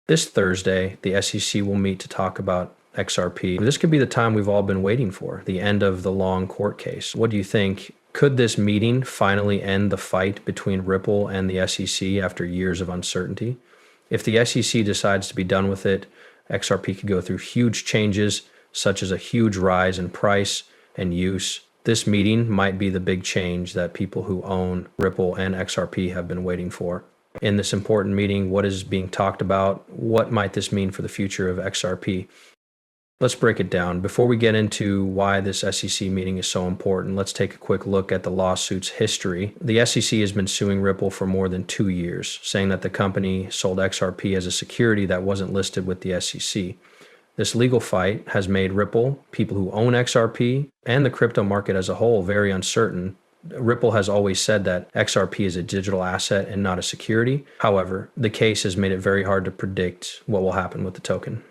This Thursday, the SEC will meet to talk about XRP. This could be the time we've all been waiting for, the end of the long court case. What do you think? Could this meeting finally end the fight between Ripple and the SEC after years of uncertainty? If the SEC decides to be done with it, XRP could go through huge changes, such as a huge rise in price and use. This meeting might be the big change that people who own Ripple and XRP have been waiting for. In this important meeting, what is being talked about? What might this mean for the future of XRP? Let's break it down. Before we get into why this SEC meeting is so important, let's take a quick look at the lawsuit's history. The SEC has been suing Ripple for more than 2 years, saying that the company sold XRP as a security that wasn't listed with the SEC. This legal fight has made Ripple, people who own XRP, and the crypto market as a whole very uncertain. Ripple has always said that XRP is a digital asset and not a security. However, the case has made it very hard to predict what will happen with the token.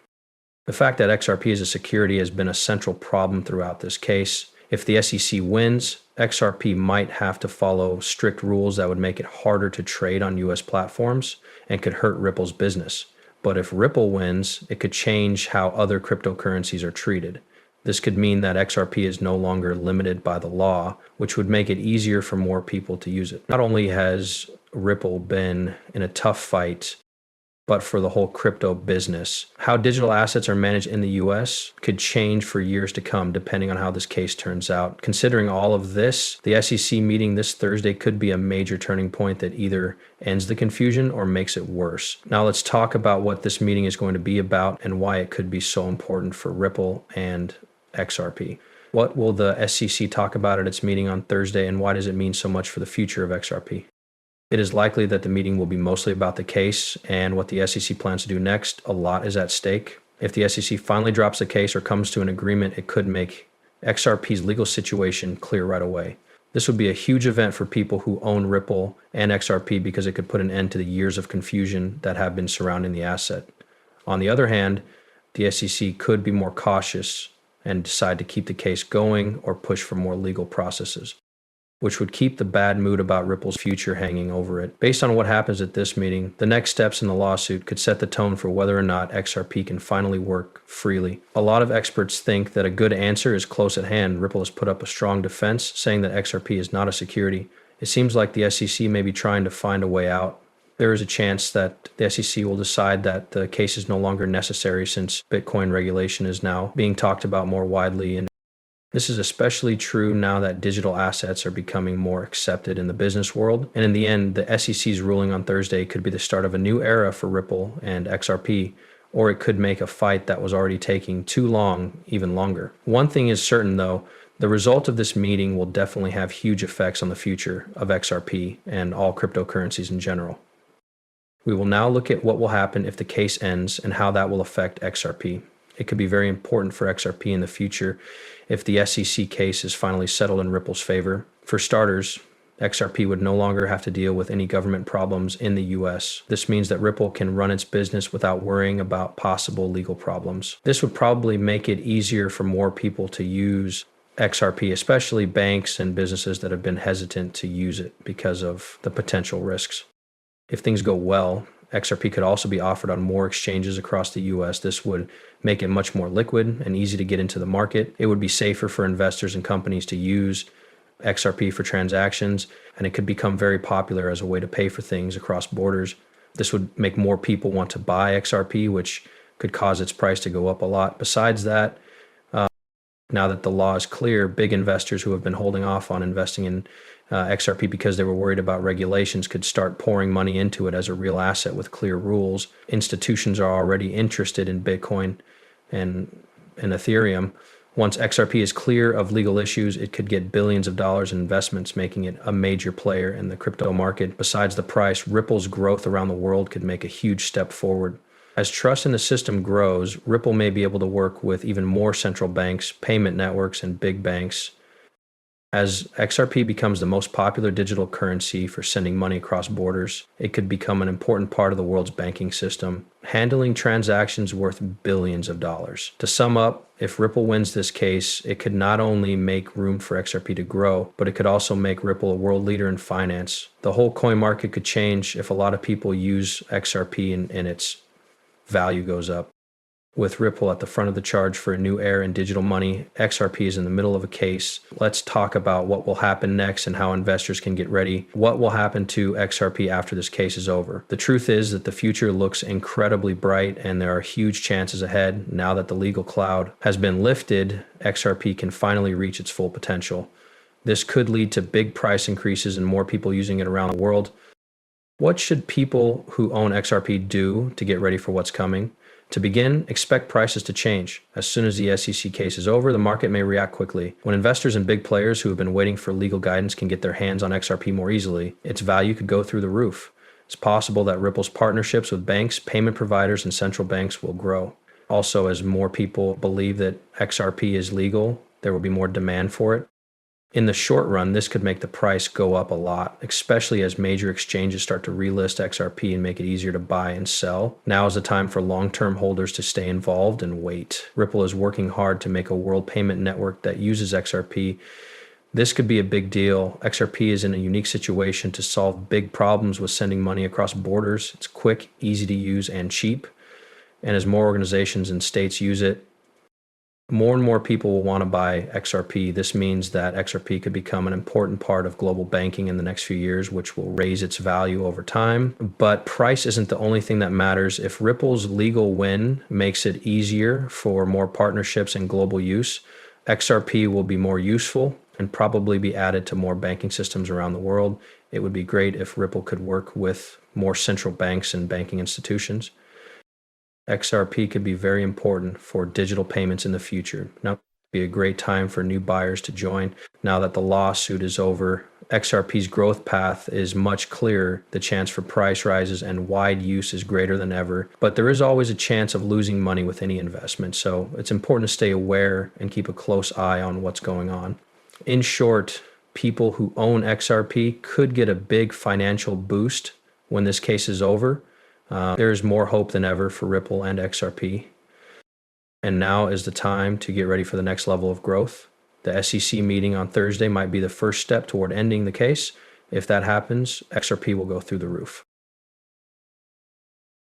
The fact that XRP is a security has been a central problem throughout this case. If the SEC wins, XRP might have to follow strict rules that would make it harder to trade on US platforms and could hurt Ripple's business. But if Ripple wins, it could change how other cryptocurrencies are treated. This could mean that XRP is no longer limited by the law, which would make it easier for more people to use it. Not only has Ripple been in a tough fight, but for the whole crypto business. How digital assets are managed in the US could change for years to come, depending on how this case turns out. Considering all of this, the SEC meeting this Thursday could be a major turning point that either ends the confusion or makes it worse. Now let's talk about what this meeting is going to be about and why it could be so important for Ripple and XRP. What will the SEC talk about at its meeting on Thursday, and why does it mean so much for the future of XRP? It is likely that the meeting will be mostly about the case and what the SEC plans to do next. A lot is at stake. If the SEC finally drops the case or comes to an agreement, it could make XRP's legal situation clear right away. This would be a huge event for people who own Ripple and XRP because it could put an end to the years of confusion that have been surrounding the asset. On the other hand, the SEC could be more cautious and decide to keep the case going or push for more legal processes, which would keep the bad mood about Ripple's future hanging over it. Based on what happens at this meeting, the next steps in the lawsuit could set the tone for whether or not XRP can finally work freely. A lot of experts think that a good answer is close at hand. Ripple has put up a strong defense, saying that XRP is not a security. It seems like the SEC may be trying to find a way out. There is a chance that the SEC will decide that the case is no longer necessary since Bitcoin regulation is now being talked about more widely, and this is especially true now that digital assets are becoming more accepted in the business world. And in the end, the SEC's ruling on Thursday could be the start of a new era for Ripple and XRP, or it could make a fight that was already taking too long even longer. One thing is certain though, the result of this meeting will definitely have huge effects on the future of XRP and all cryptocurrencies in general. We will now look at what will happen if the case ends and how that will affect XRP. It could be very important for XRP in the future if the SEC case is finally settled in Ripple's favor. For starters, XRP would no longer have to deal with any government problems in the US. This means that Ripple can run its business without worrying about possible legal problems. This would probably make it easier for more people to use XRP, especially banks and businesses that have been hesitant to use it because of the potential risks. If things go well, XRP could also be offered on more exchanges across the US. This would make it much more liquid and easy to get into the market. It would be safer for investors and companies to use XRP for transactions, and it could become very popular as a way to pay for things across borders. This would make more people want to buy XRP, which could cause its price to go up a lot. Besides that, now that the law is clear, big investors who have been holding off on investing in XRP because they were worried about regulations could start pouring money into it as a real asset with clear rules. Institutions are already interested in Bitcoin and ethereum. Once XRP is clear of legal issues, it could get billions of dollars in investments, making it a major player in the crypto market. Besides the price, Ripple's growth around the world could make a huge step forward. As trust in the system grows, Ripple may be able to work with even more central banks, payment networks, and big banks. As XRP becomes the most popular digital currency for sending money across borders, it could become an important part of the world's banking system, handling transactions worth billions of dollars. To sum up, if Ripple wins this case, it could not only make room for XRP to grow, but it could also make Ripple a world leader in finance. The whole coin market could change if a lot of people use XRP in its value goes up. With Ripple at the front of the charge for a new era in digital money, XRP is in the middle of a case. Let's talk about what will happen next and how investors can get ready. What will happen to XRP after this case is over? The truth is that the future looks incredibly bright and there are huge chances ahead. Now that the legal cloud has been lifted, XRP can finally reach its full potential. This could lead to big price increases and more people using it around the world. What should people who own XRP do to get ready for what's coming? To begin, expect prices to change. As soon as the SEC case is over, the market may react quickly. When investors and big players who have been waiting for legal guidance can get their hands on XRP more easily, its value could go through the roof. It's possible that Ripple's partnerships with banks, payment providers, and central banks will grow. Also, as more people believe that XRP is legal, there will be more demand for it. In the short run, this could make the price go up a lot, especially as major exchanges start to relist XRP and make it easier to buy and sell. Now is the time for long-term holders to stay involved and wait. Ripple is working hard to make a world payment network that uses XRP. This could be a big deal. XRP is in a unique situation to solve big problems with sending money across borders. It's quick, easy to use, and cheap. And as more organizations and states use it, more and more people will want to buy XRP. This means that XRP could become an important part of global banking in the next few years, which will raise its value over time. But price isn't the only thing that matters. If Ripple's legal win makes it easier for more partnerships and global use, XRP will be more useful and probably be added to more banking systems around the world. It would be great if Ripple could work with more central banks and banking institutions. XRP could be very important for digital payments in the future. Now would be a great time for new buyers to join. Now that the lawsuit is over, XRP's growth path is much clearer. The chance for price rises and wide use is greater than ever. But there is always a chance of losing money with any investment. So it's important to stay aware and keep a close eye on what's going on. In short, people who own XRP could get a big financial boost when this case is over. There is more hope than ever for Ripple and XRP. And now is the time to get ready for the next level of growth. The SEC meeting on Thursday might be the first step toward ending the case. If that happens, XRP will go through the roof.